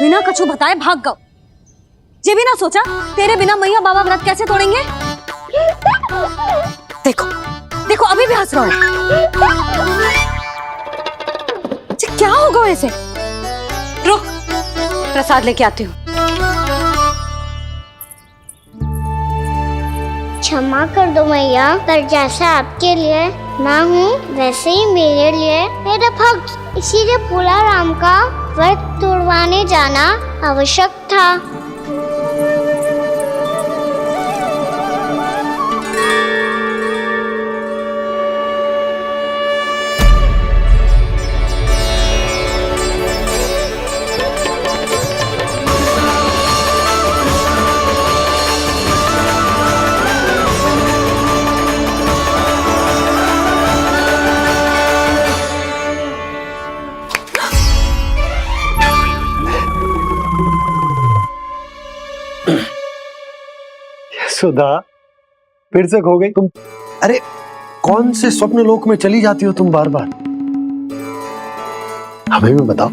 बिना कछु बताए भाग गओ। जे भी ना सोचा तेरे बिना मैया बाबा व्रत कैसे तोड़ेंगे। देखो देखो अभी भी हंस रहा है। क्या होगा वैसे? रुक, प्रसाद लेके आती हूँ। क्षमा कर दो मैया, पर जैसा आपके लिए ना हूँ वैसे ही मेरे लिए मेरा भक्त, इसीलिए भोला राम का व्रत तोड़वाने जाना आवश्यक था। सुधा, फिर से खो गई तुम। अरे कौन से स्वप्न लोक में चली जाती हो तुम बार बार? हमें भी बताओ।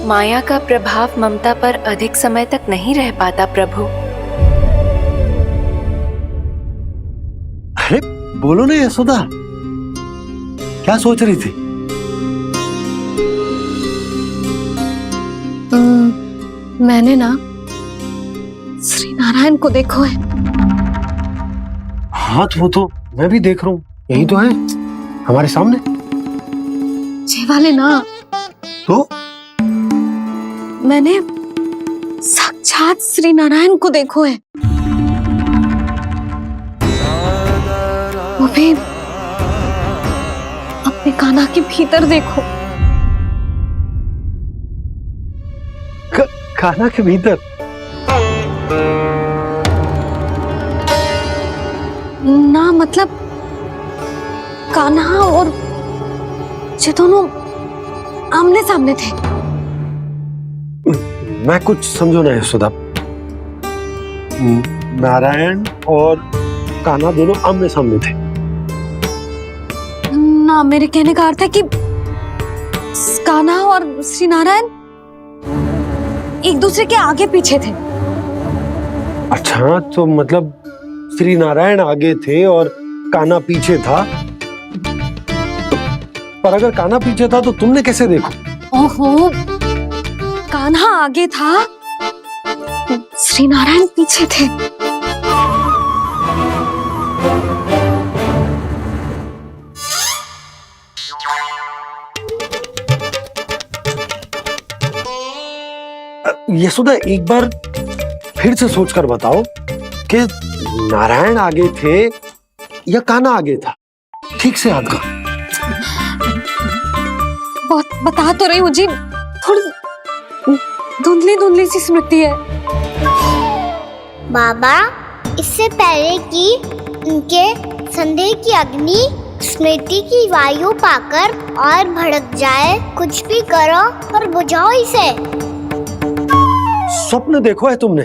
माया का प्रभाव ममता पर अधिक समय तक नहीं रह पाता प्रभु। अरे बोलो ना यशोदा, क्या सोच रही थी? मैंने ना श्री नारायण को देखो है। हाँ तो वो तो मैं भी देख रहा हूँ, यही तो है हमारे सामने। जे वाले ना, तो मैंने साक्षात श्री नारायण को देखो है। वो भी अपने कान्हा के भीतर देखो। कान्हा के भीतर? ना मतलब कान्हा और ये दोनों आमने सामने थे। मैं कुछ समझो ना यशोदा। नारायण और कान्हा दोनों आमने सामने थे? ना, मेरे कहने का अर्थ है कि कान्हा और श्री नारायण एक दूसरे के आगे पीछे थे। अच्छा, तो मतलब श्री नारायण आगे थे और कान्हा पीछे था। पर अगर कान्हा पीछे था तो तुमने कैसे देखो? ओहो, कान्हा आगे था, श्री नारायण पीछे थे। यशोदा, एक बार फिर से सोचकर बताओ कि नारायण आगे थे या कान्हा आगे था? ठीक से याद करो। बहुत बता तो रही हूँ जी, थोड़ी धुंधली धुंधली सी स्मृति है। बाबा, इससे पहले कि उनके संदेह की अग्नि स्मृति की वायु पाकर और भड़क जाए, कुछ भी करो और बुझाओ इसे। स्वप्न देखो है तुमने?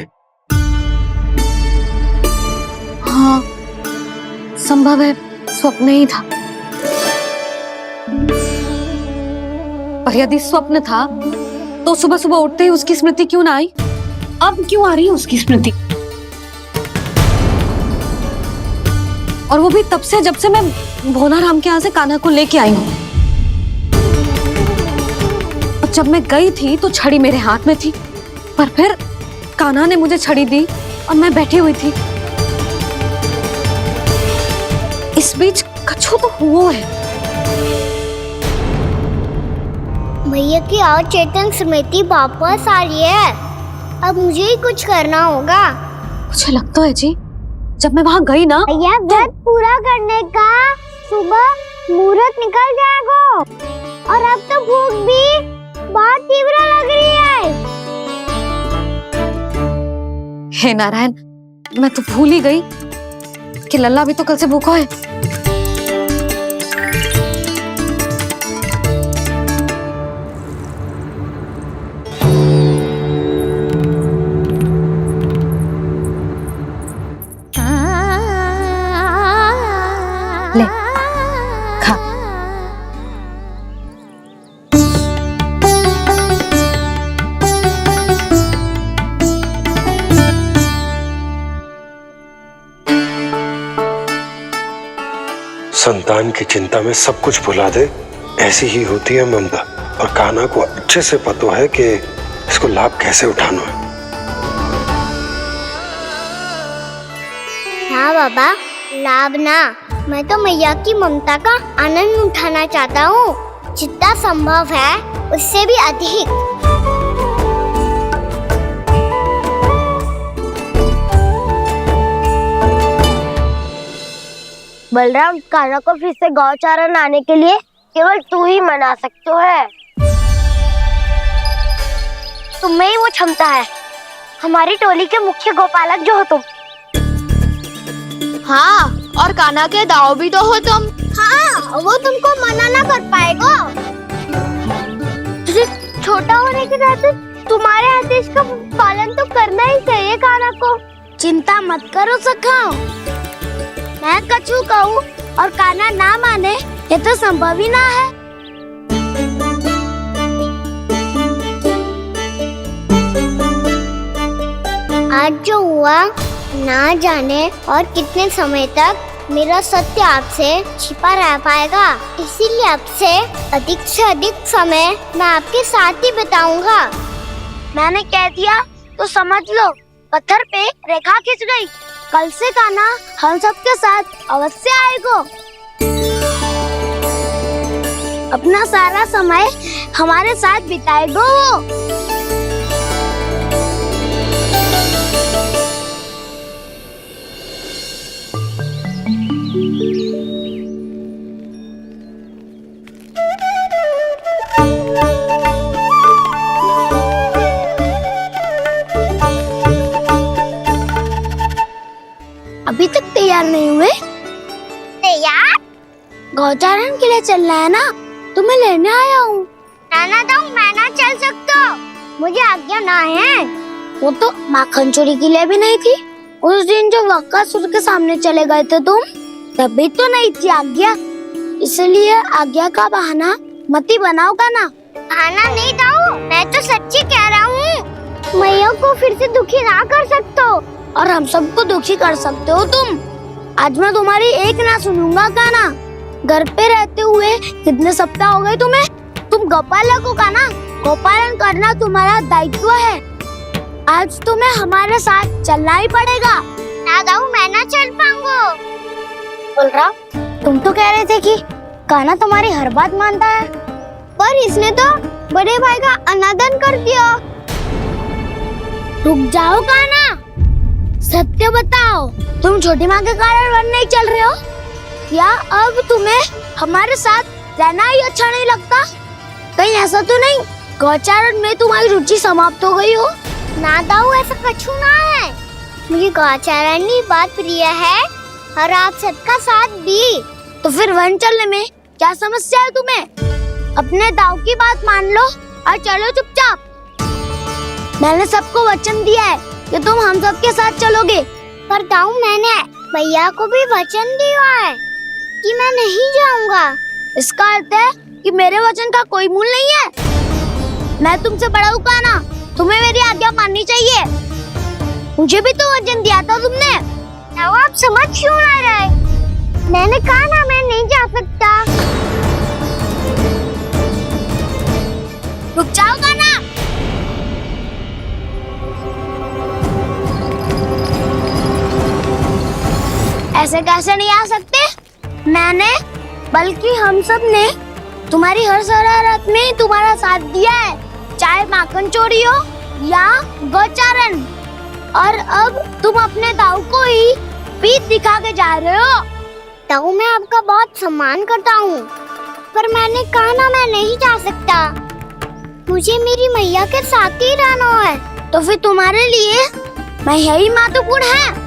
हाँ, संभव है स्वप्न ही था। पर यदि स्वप्न था तो सुबह सुबह उठते ही उसकी स्मृति क्यों ना आई? अब क्यों आ रही है उसकी स्मृति? और वो भी तब से जब से मैं भोला राम के यहाँ से कान्हा को लेके आई हूँ। और जब मैं गई थी तो छड़ी मेरे हाथ में थी, पर फिर कान्हा ने मुझे छड़ी दी और मैं बैठी हुई थी। इस बीच कछु तो हुआ है। भैया की अचेतन स्मृति वापस आ रही है। अब मुझे ही कुछ करना होगा। मुझे लगता है जी, जब मैं वहां गई ना, भैया व्रत पूरा करने का सुबह मुहूर्त निकल जाएगा और अब तो भूख भी बहुत तीव्र लग रही है। हे नारायण, मैं तो भूल ही गई कि लल्ला भी तो कल से भूखा है। ले, खा। संतान की चिंता में सब कुछ भुला दे, ऐसी ही होती है ममता। और कान्हा को अच्छे से पता है कि इसको लाभ कैसे उठाना है। हाँ बाबा, लाभ ना, मैं तो मैया की ममता का आनंद उठाना चाहता हूँ, जितना संभव है उससे भी अधिक। बलराम, कान्हा को फिर से गौचारण आने के लिए केवल तू ही मना सकते है। तुम्हें ही वो क्षमता है, हमारी टोली के मुख्य गोपालक जो हो तुम। हाँ, और कान्हा के दाव भी तो हो तुम। हाँ, वो तुमको मना ना कर पाएगा। तुझे छोटा होने के नाते तुम्हारे आदेश का पालन तो करना ही चाहिए कान्हा को। चिंता मत करो सखा, मैं कछु कहूँ और कान्हा ना माने, ये तो संभव ही ना है। आज जो हुआ ना जाने और कितने समय तक मेरा सत्य आपसे छिपा रह पाएगा, इसीलिए आपसे अधिक से अधिक समय मैं आपके साथ ही बिताऊंगा। मैंने कह दिया तो समझ लो, पत्थर पे रेखा खिंच गई। कल से कान्हा हम सबके साथ अवश्य आएगा। अपना सारा समय हमारे साथ बिताएगा वो। अभी तक तैयार नहीं हुए? तैयार? गौचारण के लिए चलना है ना, तुम्हें लेने आया हूँ। नाना दाऊ, मैं ना चल सकता, मुझे आज्ञा ना है। वो तो माखन चोरी के लिए भी नहीं थी। उस दिन जो वक्कासुर के सामने चले गए थे तुम, तभी तो नहीं थी आज्ञा। इसलिए आज्ञा का बहाना मती बनाओ कान्हा। बहाना नहीं दाऊ, मैं तो सच्ची कह रहा हूँ। मैया को फिर से दुखी ना कर सकते हो। और हम सबको दुखी कर सकते हो तुम। आज मैं तुम्हारी एक ना सुनूंगा कान्हा। घर पे रहते हुए कितने सप्ताह हो गए तुम्हें? तुम गोपालक हो कान्हा, गोपालन करना तुम्हारा दायित्व है। आज तुम्हें हमारे साथ चलना ही पड़ेगा। ना दाऊ, मैं ना चल पाऊंगा। बलराम, तुम तो कह रहे थे कि कान्हा तुम्हारी हर बात मानता है, पर इसने तो बड़े भाई का अनादर कर दिया। रुक जाओ कान्हा, सत्य बताओ, तुम छोटी माँ के कारण वन नहीं चल रहे हो या अब तुम्हें हमारे साथ रहना ही अच्छा नहीं लगता? कहीं ऐसा तो नहीं गौचारण में तुम्हारी रुचि समाप्त हो गई हो? ना दाऊ, ऐसा कछु ना है। मुझे गौचारण की बात प्रिय है और आप सबका साथ भी। तो फिर वन चलने में क्या समस्या है तुम्हें? अपने दाऊ की बात मान लो और चलो चुपचाप। मैंने सबको वचन दिया है कि तुम हम सबके साथ चलोगे। पर दाऊ, मैंने भैया को भी वचन दिया है कि मैं नहीं जाऊंगा। इसका अर्थ है कि मेरे वचन का कोई मूल नहीं है। मैं तुमसे बड़ा हूँ कान्हा, तुम्हें मेरी आज्ञा माननी चाहिए। मुझे भी तो वचन दिया था तुमने। दाऊ, आप समझ क्यों ना रहे? मैंने कहा ना, मैं नहीं जा सकता। रुक जाओ कान्हा। ऐसे कैसे नहीं आ सकते? मैंने बल्कि हम सब ने तुम्हारी हर शरारत में तुम्हारा साथ दिया है, चाहे माखन चोरी हो या गौचारण। और अब तुम अपने दाऊ को ही पीठ दिखा के जा रहे हो। दाऊ, मैं आपका बहुत सम्मान करता हूँ, पर मैंने कहा ना, मैं नहीं जा सकता। मुझे मेरी मैया के साथ ही रहना है। तो फिर तुम्हारे लिए मैं यही महत्वपूर्ण है।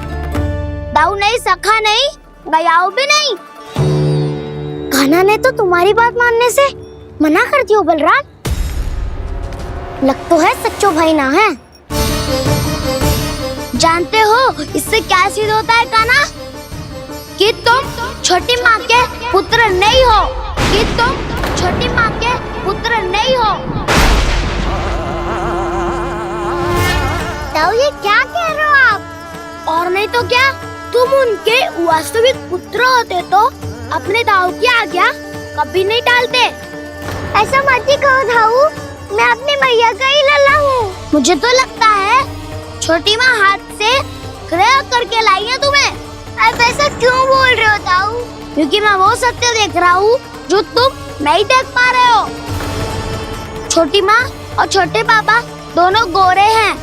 दाऊ नहीं, सखा नहीं, गयाऊ भी नहीं। कान्हा ने तो तुम्हारी बात मानने से मना कर दिया बलराम। लग तो है सच्चो भाई ना है। जानते हो इससे क्या सिद्ध होता है कान्हा? कि तुम छोटी माँ के पुत्र नहीं हो, कि तुम छोटी माँ के पुत्र नहीं हो। दाऊ, ये क्या कह रहे हो आप? और नहीं तो क्या, तुम उनके वास्तविक पुत्र होते तो अपने दाऊ की आज्ञा कभी नहीं टालते। ऐसा मत ही कहो दाऊ, मैं अपनी मैया का ही लल्ला हूँ। मुझे तो लगता है छोटी माँ हाथ से ग्रह करके लाई है तुम्हें। अब ऐसा क्यों बोल रहे हो दाऊ? क्योंकि मैं वो सत्य देख रहा हूँ जो तुम नहीं देख पा रहे हो। छोटी माँ और छोटे पापा दोनों गोरे हैं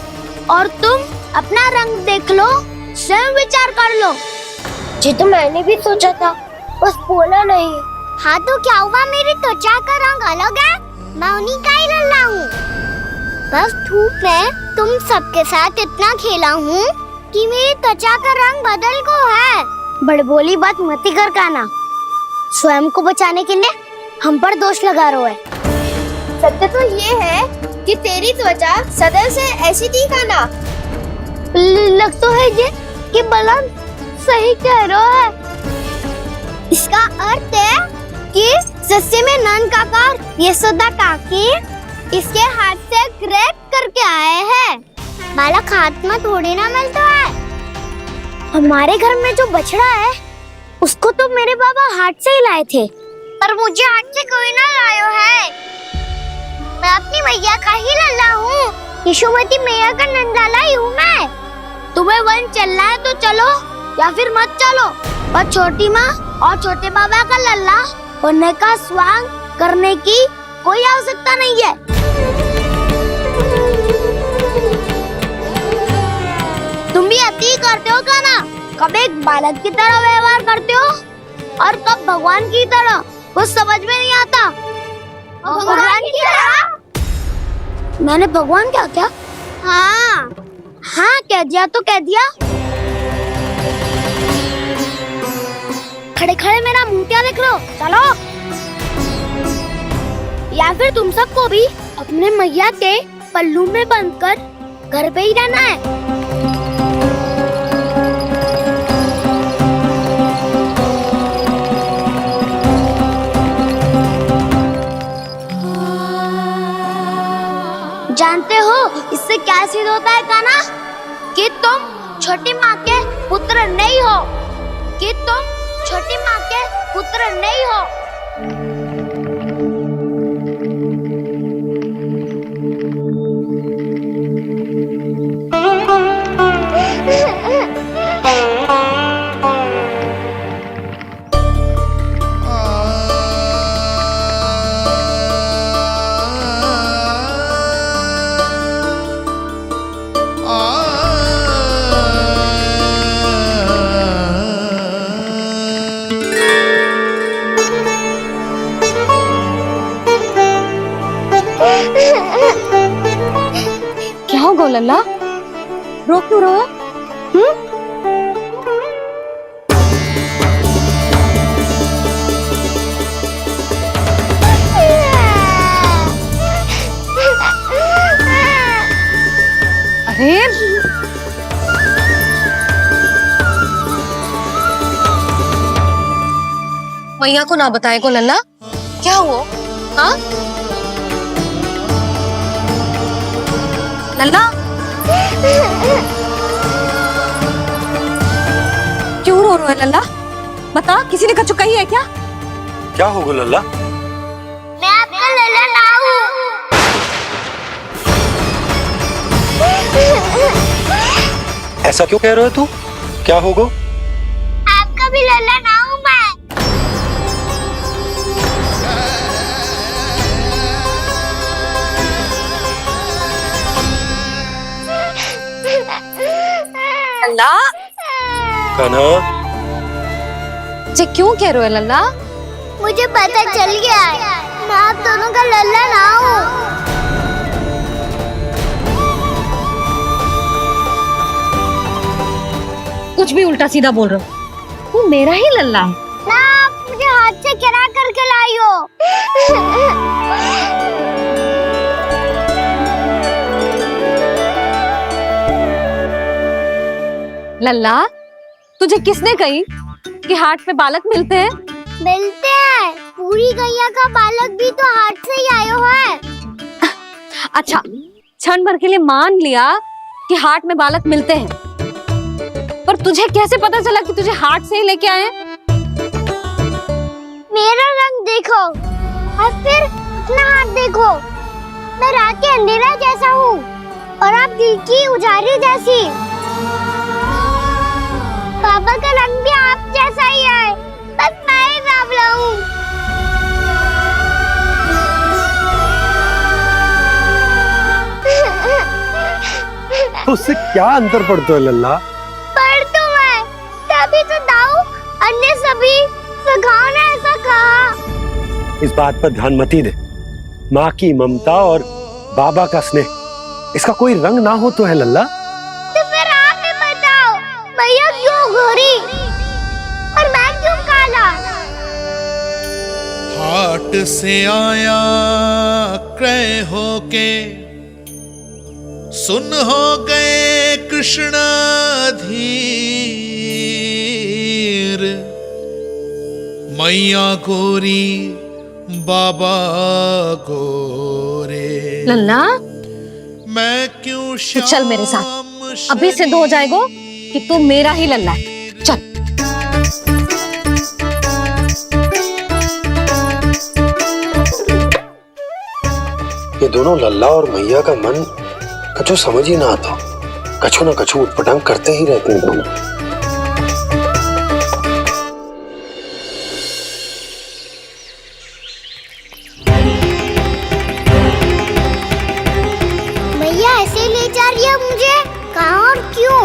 और तुम अपना रंग देख लो, स्वयं विचार कर लो। जी तो मैंने भी सोचा था, बस बोला नहीं। हाँ तो क्या हुआ, मेरी त्वचा का रंग अलग है, मैं उन्हीं का ही लल्ला हूँ। बस धूप में तुम सबके साथ इतना खेला हूँ कि मेरी त्वचा का रंग बदल को है। बड़बोली बात मत कर काना, स्वयं को बचाने के लिए हम पर दोष लगा रहे हो। सत्य तो ये है कि तेरी त्वचा सदैव से ऐसी थी काना। लग तो है ये कि बलन सही कह रहा है। इसका अर्थ है कि सस्ते में नन काकार यशोदा काकी इसके हाथ से ग्रेप करके आए हैं। बालक हाथ में थोड़ी ना मिलता है। हमारे घर में जो बछड़ा है उसको तो मेरे बाबा हाथ से ही लाए थे, पर मुझे हाथ से कोई ना लायो है। मैं अपनी मैया का ही लल्ला हूँ, यशोमती मैया का नंदलाला ही हूँ मैं। तुम्हें वन चलना है तो चलो या फिर मत चलो, पर छोटी माँ और छोटे बाबा का लल्ला होने का स्वांग करने की कोई आवश्यकता नहीं है। तुम भी अति करते हो क्या ना? कब एक बालक की तरह व्यवहार करते हो और कब भगवान की तरह, कुछ समझ में नहीं आता। भगवान की तरह? मैंने भगवान क्या क्या? हाँ हाँ कह दिया तो कह दिया। खड़े खड़े मेरा मुंह क्या देख रहे हो? चलो। या फिर तुम सबको भी अपने मैया के पल्लू में बंधकर घर पे ही रहना है। जानते हो इससे क्या सिद्ध होता है काना? कि तुम छोटी माँ के पुत्र नहीं हो, कि तुम छोटी माँ के पुत्र नहीं हो। क्या हो गो लल्ला, रो क्यों रहा है? अरे मैया को ना बताए को लल्ला, क्या हुआ? हाँ लल्ला, क्यों रो रहा है लल्ला? बता, किसी ने कछु कही है क्या? क्या होगा लल्ला? मैं आपका लल्ला ना हूँ। ऐसा क्यों कह रहे हो तू? क्या होगा? आपका भी लल्ला ना हूँ मैं। लल्ला, कान्हा, जे क्यों कह रहे हो लल्ला? मुझे पता चल गया है, मैं आप दोनों का लल्ला ना हूँ। कुछ भी उल्टा सीधा बोल रहे हो, तू मेरा ही लल्ला है। ना आप मुझे हाथ से गिरा करके लाई हो। लल्ला, तुझे किसने कही कि हाट में बालक मिलते हैं? मिलते हैं, पूरी गैया का बालक भी तो हाट से ही आयो है। अच्छा, क्षण भर के लिए मान लिया कि हाट में बालक मिलते हैं, पर तुझे कैसे पता चला कि तुझे हाट से ही लेके आए? मेरा रंग देखो और फिर अपना हाथ देखो। मैं रात के अंधेरा जैसा हूँ और आप दिन की उजाली जैसी। पापा का रंग भी आप जैसा ही है, बस मैं ही बावला हूँ। उससे क्या अंतर पड़ता है लल्ला? पर तो मैं तभी तो दाऊ अन्य सभी सखाओ ने ऐसा कहा। इस बात पर ध्यान मत ही दे। माँ की ममता और बाबा का स्नेह, इसका कोई रंग ना हो तो है लल्ला। तो फिर आप ही बताओ, भैया क्यों गोरी और मैं क्यों काला? हाट से आया क्रय होके, सुन हो गए कृष्ण धीर। मैया गोरी बाबा गोरे, लल्ला मैं क्यों तू चल मेरे साथ, अभी सिद्ध हो जाएगा कि तू मेरा ही लल्ला है। चल। ये दोनों लल्ला और मैया का मन कछु समझ ही ना आता। कछु ना कछु उटपटांग करते ही रहते हैं दोनों। भैया ऐसे ले जा रही है मुझे, कहाँ और क्यों?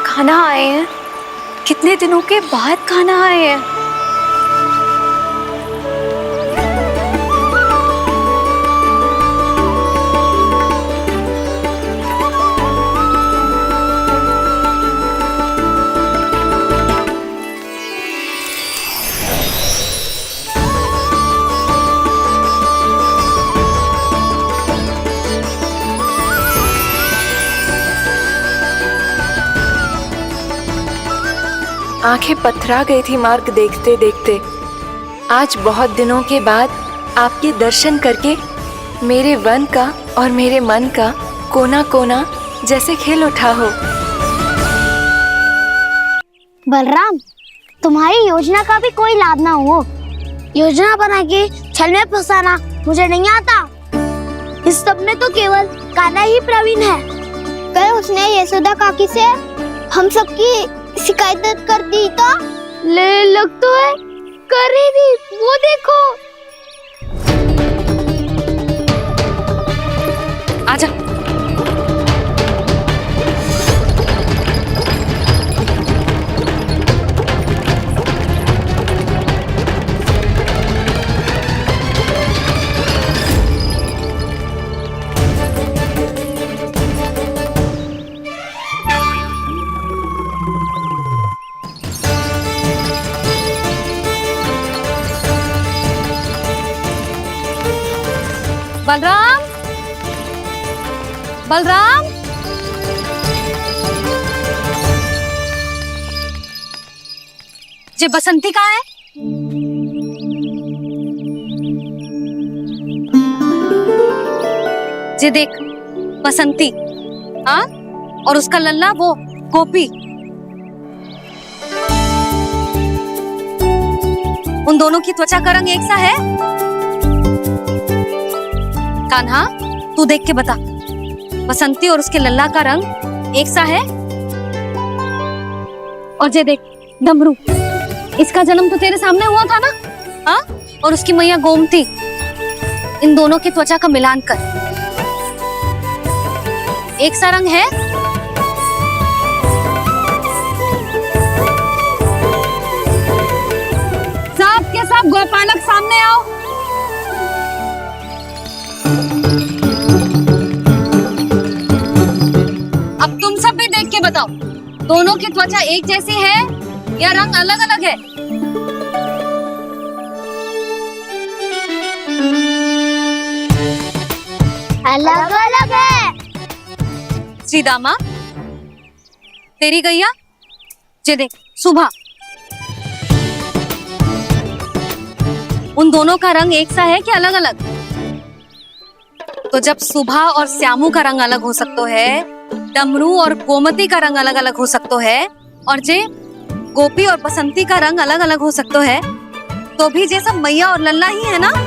खाना आए हैं, कितने दिनों के बाद खाना आए हैं। आंखें पथरा गई थी मार्ग देखते देखते। आज बहुत दिनों के बाद आपके दर्शन करके मेरे वन का और मेरे मन का कोना कोना जैसे खेल उठा हो। बलराम, तुम्हारी योजना का भी कोई लाभ ना हो। योजना बना के छल में फंसाना मुझे नहीं आता। इस सब में तो केवल कान्हा ही प्रवीण है। कल उसने यशोदा काकी से हम सबकी शिकायत कर दी तो लग तो है कर ही दी, वो देखो। आजा। बलराम, बलराम, ये बसंती कहाँ है? ये देख बसंती, हाँ, और उसका लल्ला वो गोपी। उन दोनों की त्वचा का रंग एक सा है? कान्हा, तू देख के बता, बसंती और उसके लल्ला का रंग एक सा है? और ये देख डमरू, इसका जन्म तो तेरे सामने हुआ था ना? हाँ, और उसकी मैया गोमती। इन दोनों की त्वचा का मिलान कर, एक सा रंग है? सब के सब गोपालक सामने आओ। अब तुम सब भी देख के बताओ, दोनों की त्वचा एक जैसी है या रंग अलग अलग है? अलग अलग है। श्रीदामा, तेरी गैया जे देख सुबह, उन दोनों का रंग एक सा है कि अलग अलग? तो जब सुबह और श्यामू का रंग अलग हो सकता है, डमरू और गोमती का रंग अलग अलग हो सकता है, और जे गोपी और बसंती का रंग अलग अलग हो सकता है, तो भी जे सब मैया और लल्ला ही है ना।